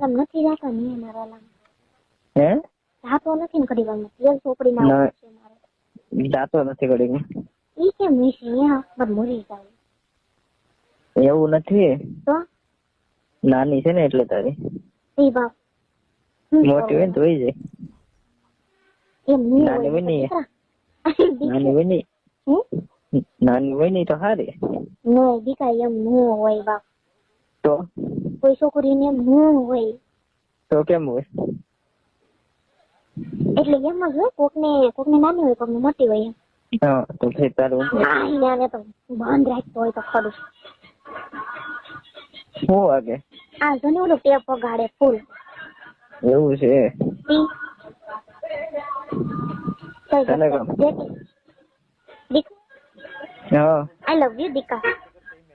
તમે નથી જાતો ને મારા લામ હે જાતો નથી ને ઘડી વારમાં તેલ ચોપડી ના ના. છે મારે જાતો નથી ઘડીક. ઈ કેમ નહીં છે અહીંયા પર મરી જાય એવું નથી, તો નાની છે ને એટલે તારી. એ બાપ મોટી હોય ને તો હોય જાય. એમ નહીં નાની હોય ને નાની હોય ને હમ નાની હોય ને તો સારી. નહીં દીકરા એમ ન હોય બાપ તો કોઈ છોકરીને એમ ન હોય તો કેમ હોય? એટલે એમ જ હોય કોકને નાની હોય કોકને મોટી હોય એમ. હા તો પછી તારું આને તો બંધ રાખતો હોય તો ખરું શું વાગે? આ જોને ઓલું ટેપ વગાડે ફૂલ એવું છે? તને કેમ? હા આઈ લવ યુ દીકા.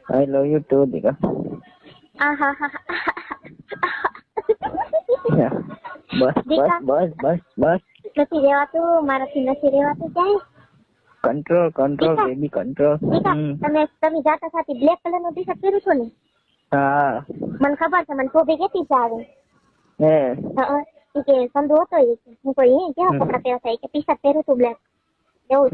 આઈ લવ યુ ટુ દીકા. આહા હા બસ દીકા. બસ બસ બસ બસ. નથી રેવાતું મારાથી નથી રેવાતું ક્યાંય. કંટ્રોલ કંટ્રોલ દીકા. Baby control. દીકા તમે જાતા સાથે બ્લેક કલર નું ટી શર્ટ પહેર્યું છો ને? હા મને ખબર છે મને શોભે કેતી છે આવે હે ઈ કે સંધુ હતો એ કે હું કોઈ એ કેવા કપડા પહેરતા થાય કે ટી શર્ટ પહેર્યું હતું બ્લેક એવું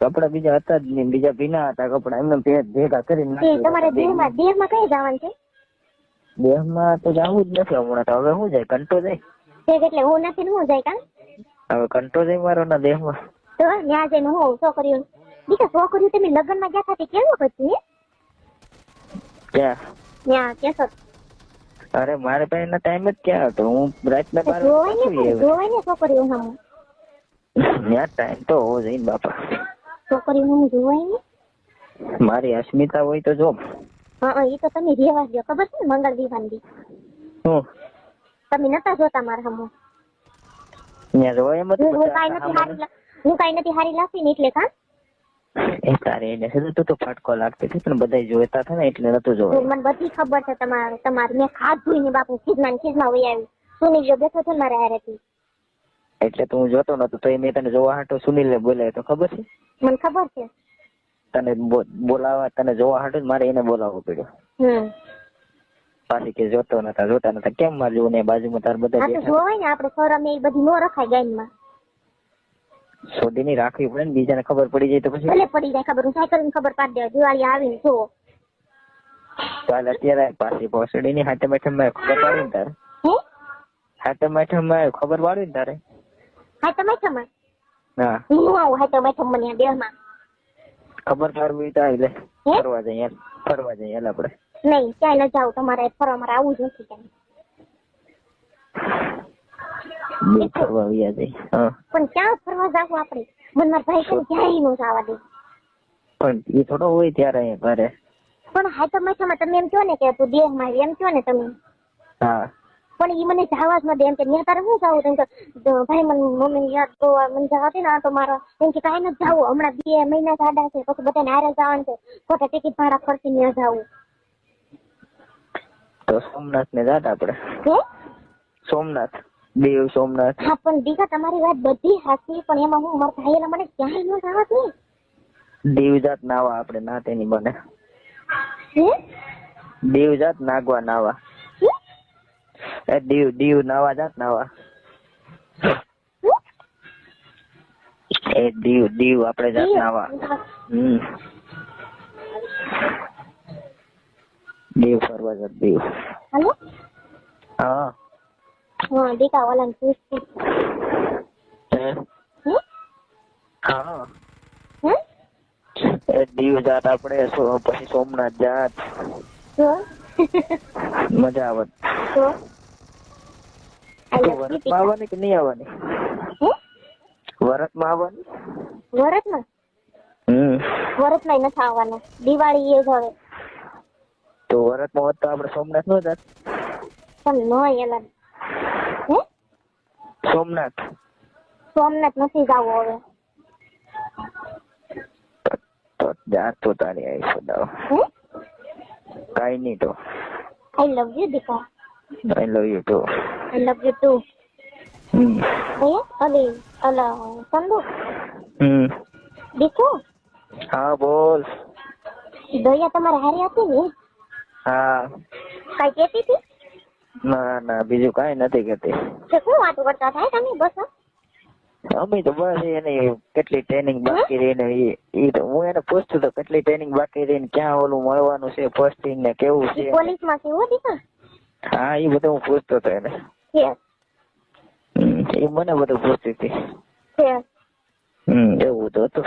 કપડા બીજા હતા જ નહીં, બીજા ભીના હતા કપડા એમને ભેગા કરીને તે તમારે દેહમાં કઈ જવાનું છે? દેહમાં તો જવું જ નથી હમણાં તો. હવે શું જાય કંટો જાય? એટલે હું નથી ને હું જાય કાં હવે કંટો જાય મારો ના દેહમાં. તો ત્યાં જઈને હું છોકરીઓ દીકરા છોકરીઓ તમે લગ્નમાં ગયા હતા કેવું પછી ક્યાં? ત્યાં કેશો અરે મારે પાસે એના ટાઈમ જ ક્યાં હતો? હું રાતના 12 જોવાય ને છોકરીઓ સામે ત્યાં ટાઈમ તો હોવો જોઈએ ને બાપા. છોકરીઓ હું જોવાય ને મારી અસ્મિતા હોય તો જો. હા એ તો તમે રેવા દો ખબર છે ને મંગળ દિવાળી શું તમે નતા જોતા મારા સામે ત્યાં જોવા એમ હતું? હું કઈ નથી હારી લાગતી ને એટલે કાં એ તારે એને છે તો ફટકો લાગતી હતી પણ બધા જોતા હતા ને એટલે નતું જોવા. મને બધી ખબર છે તમારી મેં ખાધું ને બાપુ ખીજમાં વહી આવી સુનિલ જો બેઠો છે ને મારા હારેથી એટલે તો હું જોતો નતો તો મેં તને જોવા હાટો સુનિલ ને બોલાય તો ખબર છે? મને ખબર છે તને બોલાવા તને જોવા હાટો મારે એને બોલાવવો પડ્યો. પાછી કે જોતા નતા કેમ મારે જોવું ને બાજુમાં તાર બધા જોવાય ને આપણે ખોરાક એ બધી નો રખાય ગાયમાં શોધીની રાખવી પડે ને બીજાને ખબર પડી જાય તો પછી ભલે પડી જાય ખબર હું સાયકલ ખબર પાડી દે દિવાળી આવીને જો ચાલ અત્યારે પાછી ભોસડી ની હાથે મેઠમાં ખબર પાડી ને તારે હાથે મેઠમાં ખબર પાડી ને તારે હાથે મેઠમાં હા હું આવું હાથે મેઠમ મને દેહમાં ખબર પાડવી તો એટલે ફરવા જઈએ આપણે નહીં ક્યાંય ન જાવ તમારે ફરવા મારે આવું જ નથી ક્યાંય ફરવા વ્યા જઈ. પણ ક્યાં ફરવા જાવ આપણે મને મારા ભાઈ કઈ ક્યાંય નો જવા દે પણ એ થોડો હોય ત્યારે અહીંયા ઘરે પણ હાથે મેઠમાં તમે એમ કહો ને કે તું દેહમાં એમ કહો ને તમે હા પણ એ મને જવા જ ન દે એમ કે ત્યાં તારે શું જવું એમ કે ભાઈ મને મમ્મી યાદ તો મને જવા દે ને તો મારા એમ કે કાંઈ નથી જવું હમણાં 2 મહિના સાડા છે પછી બધાને હારે જવાનું છે ખોટા ટિકિટ ભાડા ખર્ચી ત્યાં જવું તો સોમનાથ ને જાત આપણે સોમનાથ દેવ સોમનાથ. હા પણ દીકા તમારી વાત બધી સાચી પણ એમાં હું મારા ભાઈ મને ક્યાંય ન જવા દે દેવ જાત નાવા આપણે ના તેની બને દેવ જાત નાગવા નાવા દીવ નાવા જાત નાવા એ દીવ આપણે જાત નાવા દીવ ફરવા જાત દીવ. હાલો હા દીકા વાલા ને પૂછતી હા એ દીવ જાત આપણે પછી સોમનાથ જાત મજા આવત. વરતમાં આવવાની કે નહીં આવવાની? વરતમાં આવવાની? વરતમાં નથી આવવાનું દિવાળી એ જ હવે તો વરતમાં હોત તો આપણે સોમનાથ નો જાત પણ નો એલા સોમનાથ નથી જવું હવે તો જાત તો તારી આવી સદાવ કઈ નહીં તો આઈ લવ યુ દીકા આઈ લવ યુ ટુ અલી અલા સંદુ દીકુ હા બોલ. દયા તમારે હારી હતી ને હા. કઈ કેતી હતી ના ના બીજું કાંઈ નથી કહેતી. કે શું વાતો કરતા થાય તમે બસ અમે તો બસ એને કેટલી ટ્રેનિંગ બાકી રહી ને એ તો હું એને પૂછતો તો કેટલી ટ્રેનિંગ બાકી રહી ને ક્યાં ઓલું મળવાનું છે પોસ્ટિંગ ને કેવું છે. પોલીસમાં છે એવું દીકરા હા એ બધું હું પૂછતો હતો એને. એ મને બધું પૂછતી હતી. એવું બધું હતું.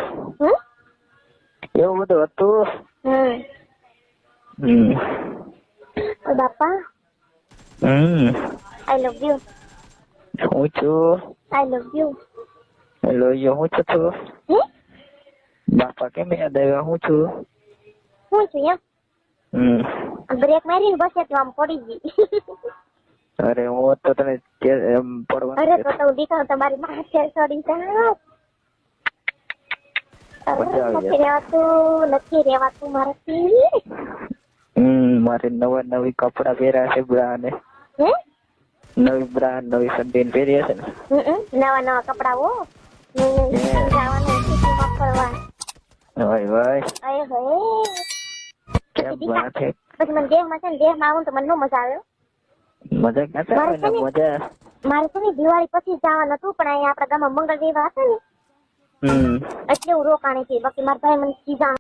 એવું બધું હતું. બાપા આઈ લવ યુ. હું છું. આઈ લવ યુ. હેલો યો હું છું. બાપા કેમ યાદ આવ્યા હું છું. હું છું એમ. બ્રેક મારી બસ તો આમ પડી ગઈ. અરે હું તો તને પડવા. અરે તો દીકરા તમારી માથે ચડી જા. નથી રેવાતું મારાથી. મારે નવા નવી કપડા પહેર્યા છે બ્રાને. નવી બ્રા નવી સંડીને પહેરી હશે ને. નવા નવા કપડા હો. જવાનું સિટીમાં ફરવા. ભાઈ ભાઈ અરે ભાઈ કેમ વાત છે. પછી મને દેહમાં છે ને દેહમાં આવું તો મને ન મજા આવે. મજા ક્યાં આવે ને મજા. મારે છે ને દિવાળી પછી જવાનું હતું પણ અહીંયા આપણા ગામમાં મંગળ દેવા હતા ને એટલે હું રોકાણી હતી. બાકી મારા ભાઈ મને સીધા